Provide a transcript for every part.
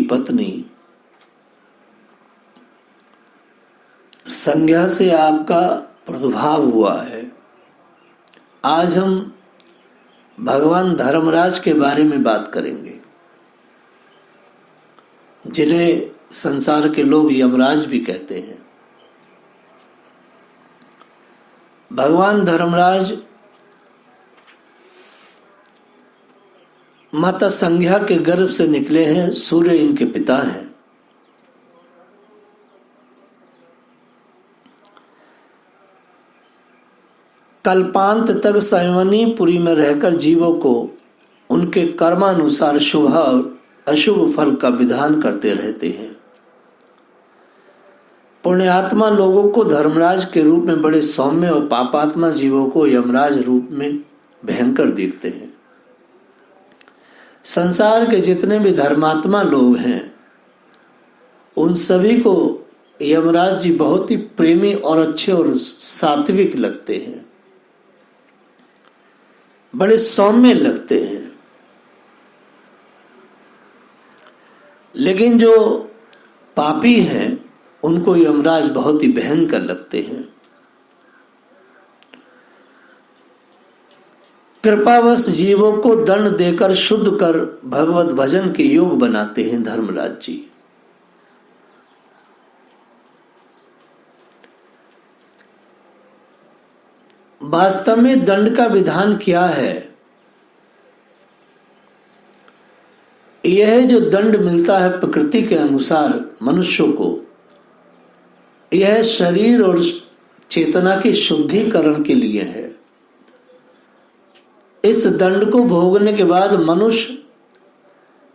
पत्नी संज्ञा से आपका प्रादुर्भाव हुआ है। आज हम भगवान धर्मराज के बारे में बात करेंगे, जिन्हें संसार के लोग यमराज भी कहते हैं। भगवान धर्मराज माता संज्ञा के गर्भ से निकले हैं। सूर्य इनके पिता हैं। कल्पांत तक संयमनीपुरी में रहकर जीवों को उनके कर्मानुसार शुभ और अशुभ फल का विधान करते रहते हैं। पुण्यात्मा लोगों को धर्मराज के रूप में बड़े सौम्य और पापात्मा जीवों को यमराज रूप में भयंकर देखते हैं। संसार के जितने भी धर्मात्मा लोग हैं उन सभी को यमराज जी बहुत ही प्रेमी और अच्छे और सात्विक लगते हैं, बड़े सौम्य लगते हैं। लेकिन जो पापी हैं उनको यमराज बहुत ही भयंकर लगते हैं। कृपावश जीवों को दंड देकर शुद्ध कर भगवत भजन के योग बनाते हैं धर्मराज जी। वास्तव में दंड का विधान क्या है? यह जो दंड मिलता है प्रकृति के अनुसार मनुष्यों को, यह शरीर और चेतना के शुद्धिकरण के लिए है। इस दंड को भोगने के बाद मनुष्य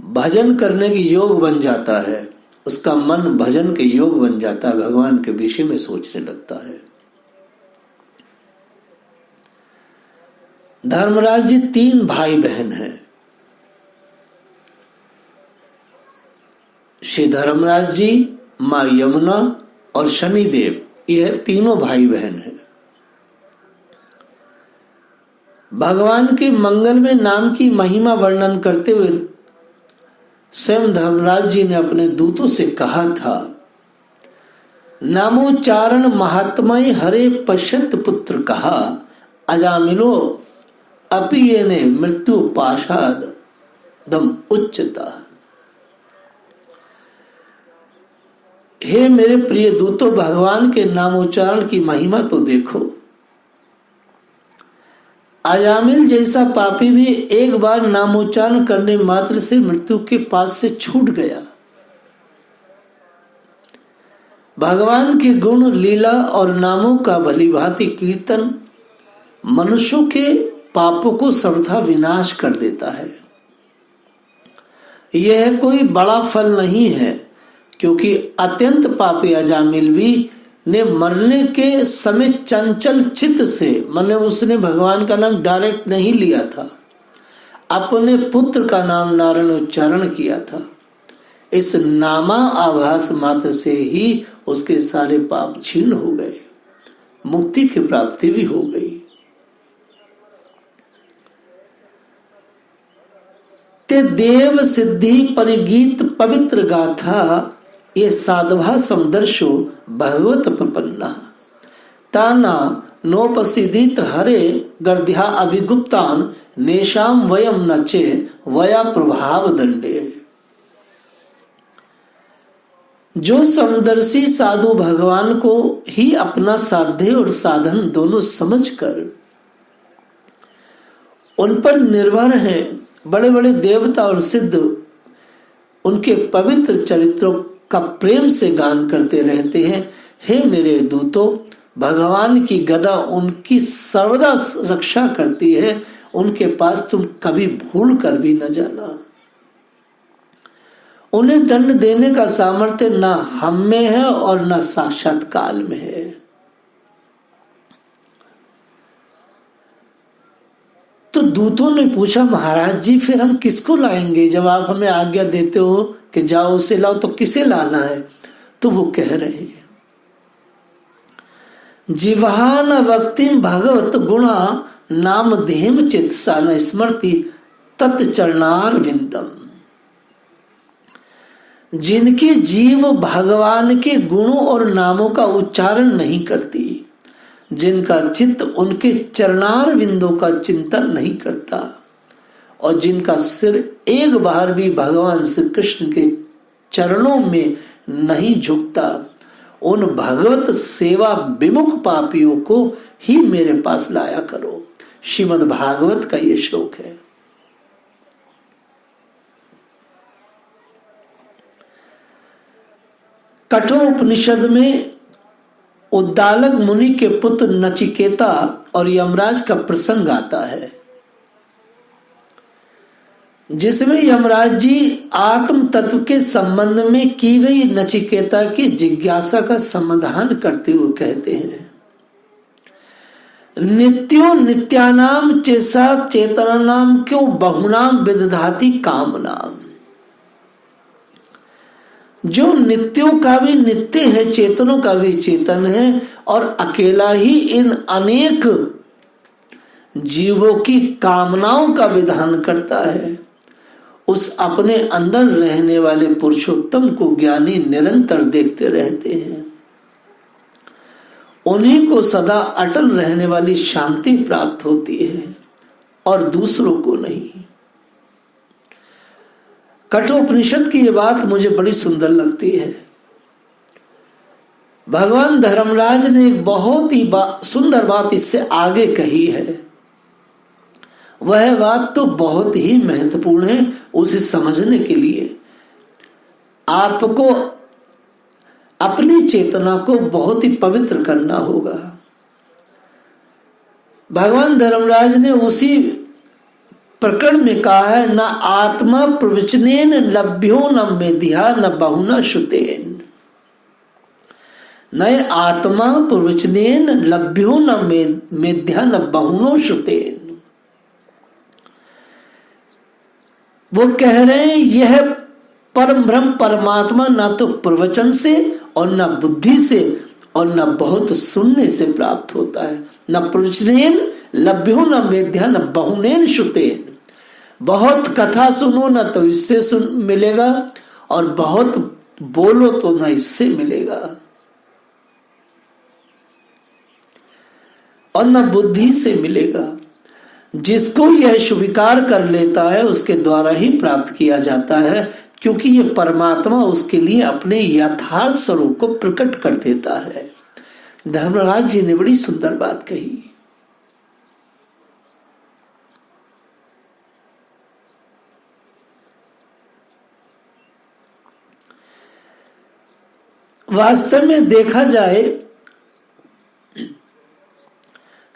भजन करने के योग बन जाता है। उसका मन भजन के योग बन जाता है, भगवान के विषय में सोचने लगता है। धर्मराज जी 3 भाई बहन हैं। श्री धर्मराज जी, माँ यमुना और शनिदेव, यह तीनों भाई बहन हैं। भगवान के मंगल में नाम की महिमा वर्णन करते हुए स्वयं धर्मराज जी ने अपने दूतों से कहा था, नामोच्चारण महात्मय हरे पश्यत पुत्र कहा, अजामिलो अपि येने मृत्यु पाशाद दम उच्चता। हे मेरे प्रिय दूतों, भगवान के नामोच्चारण की महिमा तो देखो। अजामिल जैसा पापी भी एक बार नामोच्चारण करने मात्र से मृत्यु के पास से छूट गया। भगवान के गुण, लीला और नामों का भलीभांति कीर्तन मनुष्यों के पापों को सर्वथा विनाश कर देता है। यह कोई बड़ा फल नहीं है, क्योंकि अत्यंत पापी अजामिल भी ने मरने के समय चंचल चित्त से, माने उसने भगवान का नाम डायरेक्ट नहीं लिया था, अपने पुत्र का नाम नारायण उच्चारण किया था। इस नामा आभास मात्र से ही उसके सारे पाप क्षीण हो गए, मुक्ति की प्राप्ति भी हो गई। ते देव सिद्धि परिगीत पवित्र गाथा, ये साधवा समदर्शो भगवत प्रपन्ना, ताना नोपसिदित हरे गर्ध्या अभिगुप्तान नेशाम वयम नचे वया प्रभाव दंडे। जो समदर्शी साधु भगवान को ही अपना साध्य और साधन दोनों समझकर उन पर निर्भर हैं, बड़े बड़े देवता और सिद्ध उनके पवित्र चरित्रों का प्रेम से गान करते रहते हैं। हे मेरे दूतों, भगवान की गदा उनकी सर्वदा रक्षा करती है, उनके पास तुम कभी भूल कर भी न जाना। उन्हें दंड देने का सामर्थ्य न हम में है और न साक्षात काल में है। तो दूतों ने पूछा, महाराज जी फिर हम किसको लाएंगे? जब आप हमें आज्ञा देते हो कि जाओ उसे लाओ, तो किसे लाना है? तो वो कह रहे हैं, जिवान वक्तिम भगवत गुणा नाम धेम चित्सा न स्मृति तत्चरणार विंदम। जिनकी जीव भगवान के गुणों और नामों का उच्चारण नहीं करती, जिनका चित्त उनके चरणार बिंदों का चिंतन नहीं करता और जिनका सिर एक बार भी भगवान श्री कृष्ण के चरणों में नहीं झुकता, उन भगवत सेवा विमुख पापियों को ही मेरे पास लाया करो। श्रीमद् भागवत का ये श्लोक है। कठोपनिषद में उद्दालक मुनि के पुत्र नचिकेता और यमराज का प्रसंग आता है, जिसमें यमराज जी आत्म तत्व के संबंध में की गई नचिकेता की जिज्ञासा का समाधान करते हुए कहते हैं, नित्यो नित्यानाम चेसा चेतनानाम क्यों बहुनाम विदधाति कामनाम। जो नित्यों का भी नित्य है, चेतनों का भी चेतन है और अकेला ही इन अनेक जीवों की कामनाओं का विधान करता है, उस अपने अंदर रहने वाले पुरुषोत्तम को ज्ञानी निरंतर देखते रहते हैं। उन्हीं को सदा अटल रहने वाली शांति प्राप्त होती है और दूसरों को नहीं। कठोपनिषद की ये बात मुझे बड़ी सुंदर लगती है। भगवान धर्मराज ने एक बहुत ही सुंदर बात इससे आगे कही है। वह बात तो बहुत ही महत्वपूर्ण है, उसे समझने के लिए आपको अपनी चेतना को बहुत ही पवित्र करना होगा। भगवान धर्मराज ने उसी प्रकरण में कहा है, न आत्मा प्रवचनेन लभ्यो न मेध्या न बहुना श्रुतेन। न आत्मा प्रवचनेन लभ्यो न मेध्या न बहुनो श्रुतेन। वो कह रहे हैं यह परम ब्रह्म परमात्मा ना तो प्रवचन से और न बुद्धि से और न बहुत सुनने से प्राप्त होता है। न प्रवचनेन लभ्यो न मेध्या न बहुनेन श्रुतेन। बहुत कथा सुनो ना तो इससे मिलेगा और बहुत बोलो तो ना इससे मिलेगा और न बुद्धि से मिलेगा। जिसको यह स्वीकार कर लेता है उसके द्वारा ही प्राप्त किया जाता है, क्योंकि ये परमात्मा उसके लिए अपने यथार्थ स्वरूप को प्रकट कर देता है। धर्मराज जी ने बड़ी सुंदर बात कही। वास्तव में देखा जाए,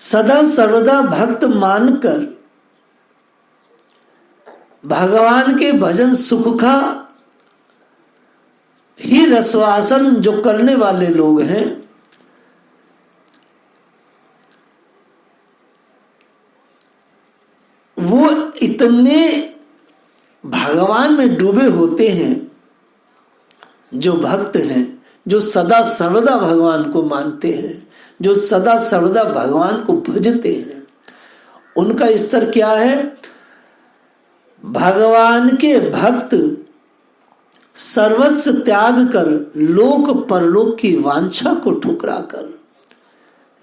सदा सर्वदा भक्त मानकर भगवान के भजन सुख का ही रसवासन जो करने वाले लोग हैं, वो इतने भगवान में डूबे होते हैं, जो भक्त हैं, जो सदा सर्वदा भगवान को मानते हैं, जो सदा सर्वदा भगवान को भजते हैं। उनका स्तर क्या है? भगवान के भक्त सर्वस्व त्याग कर लोक परलोक की वांछा को ठुकरा कर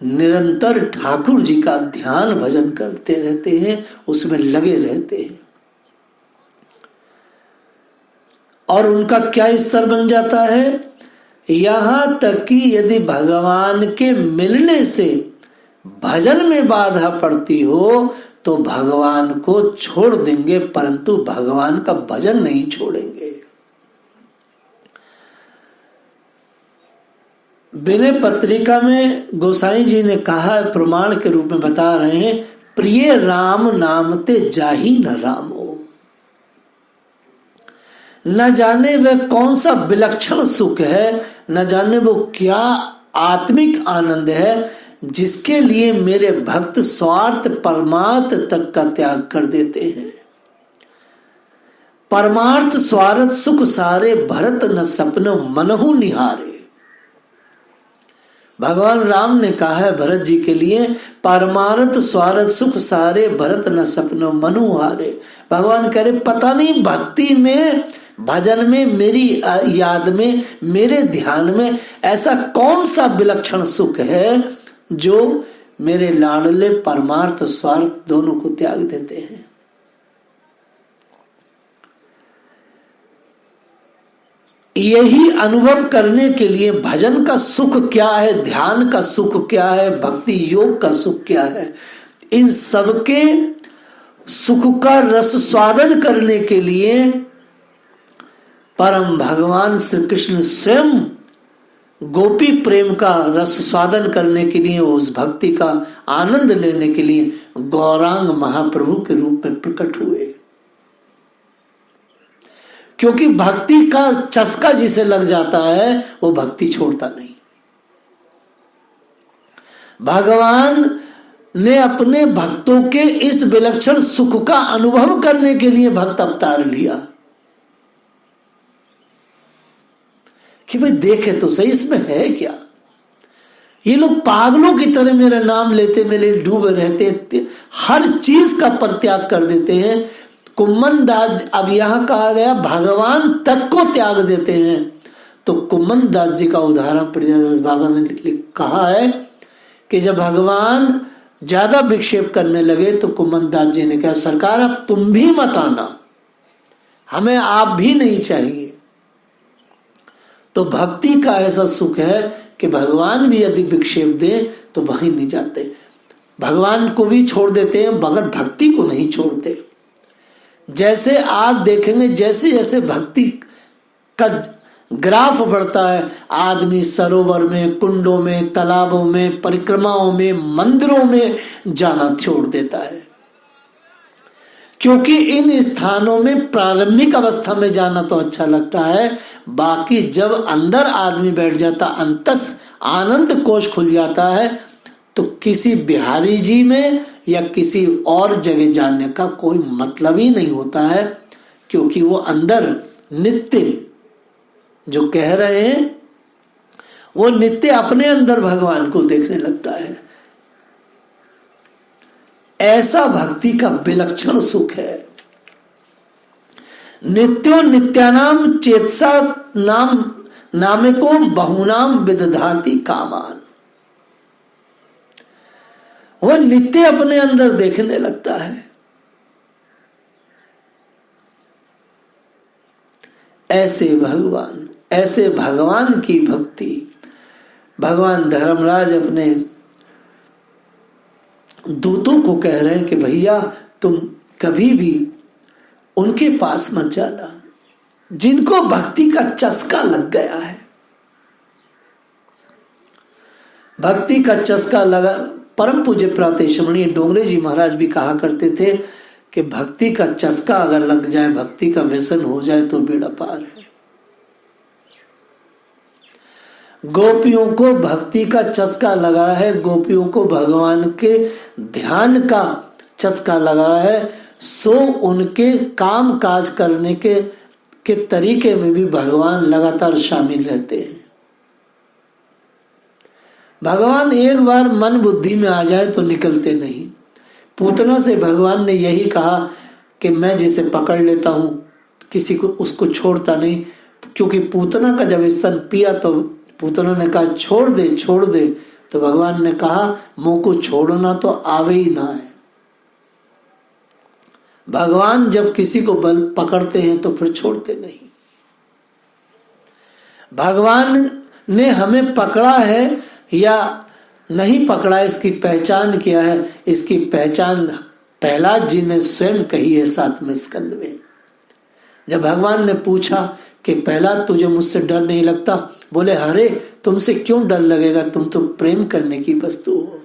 निरंतर ठाकुर जी का ध्यान भजन करते रहते हैं, उसमें लगे रहते हैं। और उनका क्या स्तर बन जाता है? यहां तक कि यदि भगवान के मिलने से भजन में बाधा पड़ती हो तो भगवान को छोड़ देंगे, परंतु भगवान का भजन नहीं छोड़ेंगे। विनय पत्रिका में गोसाई जी ने कहा है, प्रमाण के रूप में बता रहे हैं, प्रिय राम नाम ते जाहि न रामो। न जाने वह कौन सा विलक्षण सुख है, न जाने वो क्या आत्मिक आनंद है, जिसके लिए मेरे भक्त स्वार्थ परमार्थ तक का त्याग कर देते हैं। परमार्थ स्वार्थ सुख सारे भरत न सपनो मनहु निहारे। भगवान राम ने कहा है भरत जी के लिए, परमार्थ स्वार्थ सुख सारे भरत न सपनो मनु हारे। भगवान कह रहे पता नहीं भक्ति में भजन में, मेरी याद में, मेरे ध्यान में ऐसा कौन सा विलक्षण सुख है जो मेरे लाडले परमार्थ स्वार्थ दोनों को त्याग देते हैं। यही अनुभव करने के लिए भजन का सुख क्या है, ध्यान का सुख क्या है, भक्ति योग का सुख क्या है, इन सबके सुख का रस स्वादन करने के लिए परम भगवान श्री कृष्ण स्वयं गोपी प्रेम का रस स्वादन करने के लिए, उस भक्ति का आनंद लेने के लिए गौरांग महाप्रभु के रूप में प्रकट हुए। क्योंकि भक्ति का चस्का जिसे लग जाता है वो भक्ति छोड़ता नहीं। भगवान ने अपने भक्तों के इस विलक्षण सुख का अनुभव करने के लिए भक्त अवतार लिया कि भाई देखे तो सही इसमें है क्या। ये लोग पागलों की तरह मेरा नाम लेते मेरे डूबे रहते, हर चीज का परित्याग कर देते हैं। कुम्मन दास, अब यहां कहा गया भगवान तक को त्याग देते हैं, तो कुम्मन दास जी का उदाहरण प्रियदास बाबा ने कहा है कि जब भगवान ज्यादा विक्षेप करने लगे तो कुम्मन दास जी ने कहा सरकार अब तुम भी मत आना, हमें आप भी नहीं चाहिए। तो भक्ति का ऐसा सुख है कि भगवान भी यदि विक्षेप दे तो वहीं नहीं जाते, भगवान को भी छोड़ देते हैं मगर भक्ति को नहीं छोड़ते। जैसे आप देखेंगे जैसे जैसे भक्ति का ग्राफ बढ़ता है, आदमी सरोवर में, कुंडों में, तालाबों में, परिक्रमाओं में, मंदिरों में जाना छोड़ देता है। क्योंकि इन स्थानों में प्रारंभिक अवस्था में जाना तो अच्छा लगता है, बाकी जब अंदर आदमी बैठ जाता, अंतस आनंद कोश खुल जाता है, तो किसी बिहारी जी में या किसी और जगह जाने का कोई मतलब ही नहीं होता है। क्योंकि वो अंदर नित्य जो कह रहे हैं वो नित्य अपने अंदर भगवान को देखने लगता है। ऐसा भक्ति का विलक्षण सुख है। नित्यो नित्यानाम चेतसा नाम नामेको बहुनाम विदधाति कामान। वो नित्य अपने अंदर देखने लगता है। ऐसे भगवान की भक्ति भगवान धर्मराज अपने दूतों को कह रहे हैं कि भैया तुम कभी भी उनके पास मत जाना जिनको भक्ति का चस्का लग गया है। भक्ति का चस्का लगा, परम पूज्य प्रातःश्रमणीय डोंगरे जी महाराज भी कहा करते थे कि भक्ति का चस्का अगर लग जाए, भक्ति का व्यसन हो जाए तो बेड़ा पार है। गोपियों को भक्ति का चस्का लगा है, गोपियों को भगवान के ध्यान का चस्का लगा है, सो उनके काम काज करने के तरीके में भी भगवान लगातार शामिल रहते हैं। भगवान एक बार मन बुद्धि में आ जाए तो निकलते नहीं। पूतना से भगवान ने यही कहा कि मैं जिसे पकड़ लेता हूं किसी को उसको छोड़ता नहीं, क्योंकि पूतना का जब स्तन पिया तो पूतना ने कहा छोड़ दे छोड़ दे, तो भगवान ने कहा मुंह को छोड़ना तो आवे ही ना है। भगवान जब किसी को बल पकड़ते हैं तो फिर छोड़ते नहीं। भगवान ने हमें पकड़ा है या नहीं पकड़ा, इसकी पहचान क्या है? इसकी पहचान प्रहलाद जी ने स्वयं कही है 7वें स्कंद में। जब भगवान ने पूछा कि प्रहलाद तुझे मुझसे डर नहीं लगता, बोले अरे तुमसे क्यों डर लगेगा, तुम तो प्रेम करने की वस्तु हो,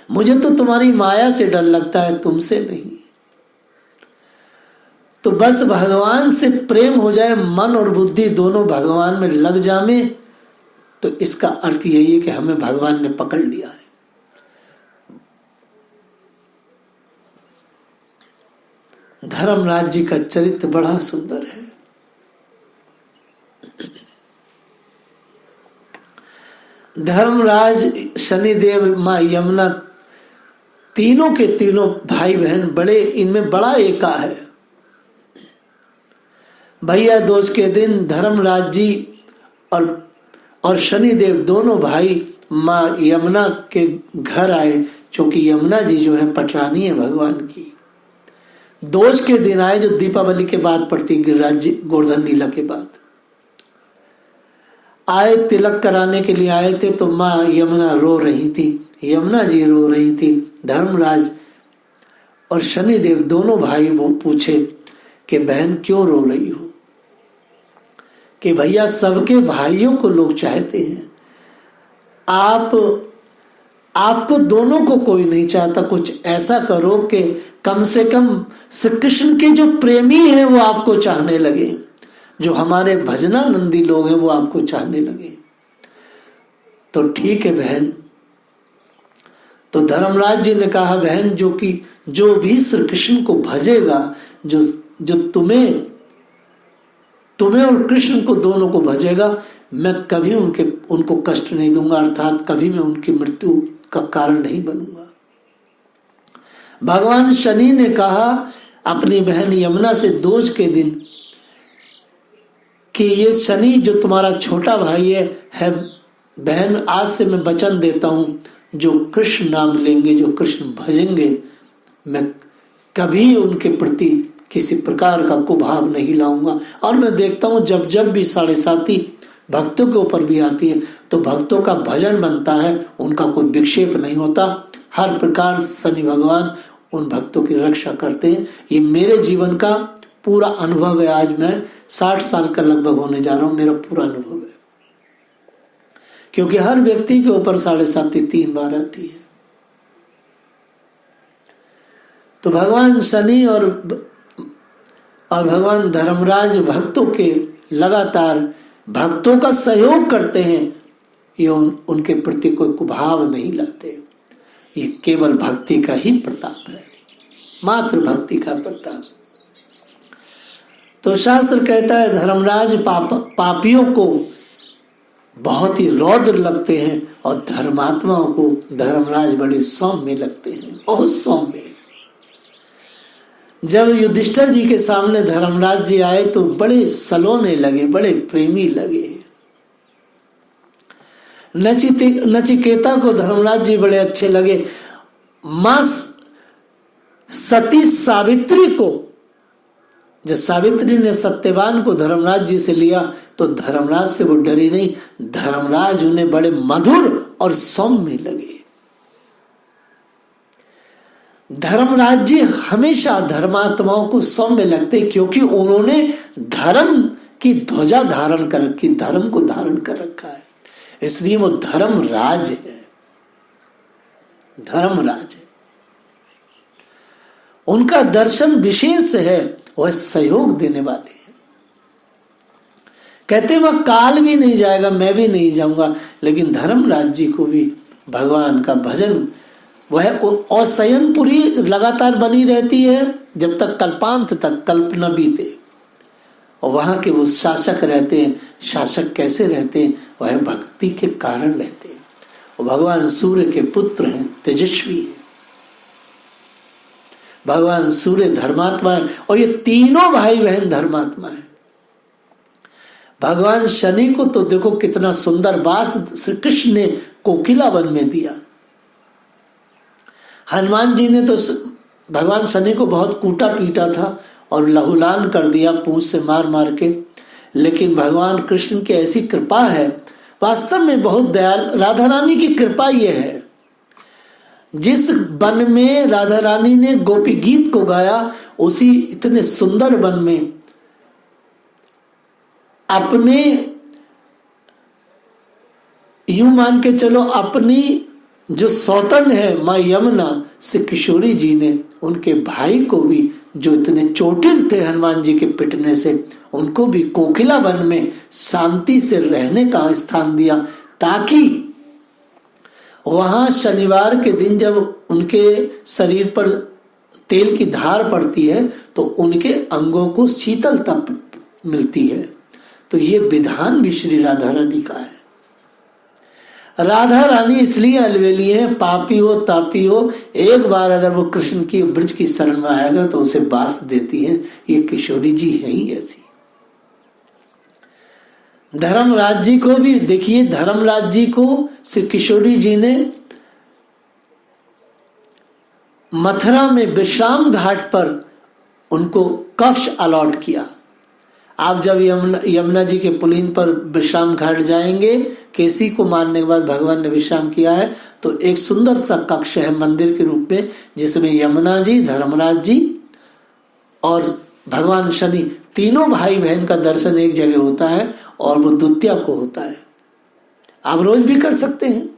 मुझे तो तुम्हारी माया से डर लगता है, तुमसे नहीं। तो बस भगवान से प्रेम हो जाए, मन और बुद्धि दोनों भगवान में लग जाए, तो इसका अर्थ यही है कि हमें भगवान ने पकड़ लिया है। धर्मराज जी का चरित्र बड़ा सुंदर है। धर्मराज, शनिदेव, मां यमुना, तीनों के तीनों भाई बहन बड़े, इनमें बड़ा एका है। भैया दूज के दिन धर्मराज जी और शनिदेव दोनों भाई माँ यमुना के घर आए, क्योंकि यमुना जी जो है पटरानी है भगवान की। दूज के दिन आए, जो दीपावली के बाद पड़ती, गिरिराज जी गोवर्धन लीला के बाद आए, तिलक कराने के लिए आए थे। तो माँ यमुना रो रही थी, यमुना जी रो रही थी। धर्मराज और शनिदेव दोनों भाई वो पूछे कि बहन क्यों रो रही हो? कि भैया सबके भाइयों को लोग चाहते हैं, आपको दोनों को कोई नहीं चाहता। कुछ ऐसा करो कि कम से कम श्री कृष्ण के जो प्रेमी हैं वो आपको चाहने लगे, जो हमारे भजनानंदी लोग हैं वो आपको चाहने लगे। तो ठीक है बहन। तो धर्मराज जी ने कहा, बहन जो भी श्री कृष्ण को भजेगा, जो तुम्हें और कृष्ण को दोनों को भजेगा, मैं कभी उनको कष्ट नहीं दूंगा, अर्थात कभी मैं उनकी मृत्यु का कारण नहीं बनूंगा। भगवान शनि ने कहा अपनी बहन यमुना से दूज के दिन कि ये शनि जो तुम्हारा छोटा भाई है बहन, आज से मैं वचन देता हूं, जो कृष्ण नाम लेंगे, जो कृष्ण भजेंगे, मैं कभी उनके प्रति किसी प्रकार का कुभाव नहीं लाऊंगा। और मैं देखता हूं जब भी 7.5 भक्तों के ऊपर भी आती है तो भक्तों का भजन बनता है, उनका कोई विक्षेप नहीं होता। हर प्रकार शनि भगवान उन भक्तों की रक्षा करते हैं। ये मेरे जीवन का पूरा अनुभव है। आज मैं 60 साल का लगभग होने जा रहा हूं, मेरा पूरा अनुभव है। क्योंकि हर व्यक्ति के ऊपर 7.5 3 बार आती है। तो भगवान शनि और भगवान धर्मराज भक्तों के लगातार भक्तों का सहयोग करते हैं। ये उनके प्रति कोई कुभाव नहीं लाते। ये केवल भक्ति का ही प्रताप है, मात्र भक्ति का प्रताप। तो शास्त्र कहता है धर्मराज पापियों को बहुत ही रौद्र लगते हैं और धर्मात्माओं को धर्मराज बड़े सौम्य लगते हैं, बहुत सौम्य। जब युधिष्ठिर जी के सामने धर्मराज जी आए तो बड़े सलोने लगे, बड़े प्रेमी लगे। नचिकेता को धर्मराज जी बड़े अच्छे लगे। मां सती सावित्री को, जब सावित्री ने सत्यवान को धर्मराज जी से लिया तो धर्मराज से वो डरी नहीं, धर्मराज उन्हें बड़े मधुर और सौम्य लगे। धर्मराज जी हमेशा धर्मात्माओं को सौम्य लगते, क्योंकि उन्होंने धर्म की ध्वजा धारण कर रखी, धर्म को धारण कर रखा है, इसलिए वो धर्मराज है, धर्मराज है। उनका दर्शन विशेष है, वह सहयोग देने वाले हैं। कहते वह काल भी नहीं जाएगा, मैं भी नहीं जाऊंगा, लेकिन धर्मराज जी को भी भगवान का भजन, वह और शयनपुरी लगातार बनी रहती है जब तक कल्पांत तक, कल्प न बीते। और वहां के वो शासक रहते हैं। शासक कैसे रहते हैं? वह भक्ति के कारण रहते हैं। वो भगवान सूर्य के पुत्र हैं, तेजस्वी हैं। भगवान सूर्य धर्मात्मा है और ये तीनों भाई बहन धर्मात्मा है। भगवान शनि को तो देखो कितना सुंदर वास श्री कृष्ण ने कोकिला वन में दिया। हनुमान जी ने तो भगवान शनि को बहुत कूटा पीटा था और लहूलान कर दिया पूंछ से मार मार के, लेकिन भगवान कृष्ण की ऐसी कृपा है, वास्तव में बहुत दयाल। राधा रानी की कृपा ये है, जिस वन में राधा रानी ने गोपी गीत को गाया, उसी इतने सुंदर वन में अपने, यूं मान के चलो, अपनी जो सौतन है माँ यमुना से किशोरी जी ने उनके भाई को भी, जो इतने चोटिल थे हनुमान जी के पिटने से, उनको भी कोकिला वन में शांति से रहने का स्थान दिया, ताकि वहां शनिवार के दिन जब उनके शरीर पर तेल की धार पड़ती है तो उनके अंगों को शीतलता मिलती है। तो ये विधान भी श्री राधा रानी का है। राधा रानी इसलिए अलवेली है, पापी हो तापी हो, एक बार अगर वो कृष्ण की ब्रज की शरण में आएगा तो उसे बास देती है। ये किशोरी जी है ही ऐसी। धर्मराज जी को भी देखिए, धर्मराज जी को श्री किशोरी जी ने मथुरा में विश्राम घाट पर उनको कक्ष अलॉट किया। आप जब यमुना जी के पुलिन पर विश्राम घाट जाएंगे, केसी को मारने के बाद भगवान ने विश्राम किया है, तो एक सुंदर सा कक्ष है मंदिर के रूप में, जिसमें यमुना जी, धर्मराज जी और भगवान शनि तीनों भाई बहन का दर्शन एक जगह होता है, और वो द्वितीया को होता है। आप रोज भी कर सकते हैं।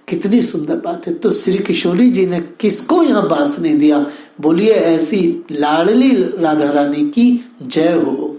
कितनी सुंदर बात है। तो श्री किशोरी जी ने किसको यहाँ बास नहीं दिया? बोलिए ऐसी लाडली राधा रानी की जय हो।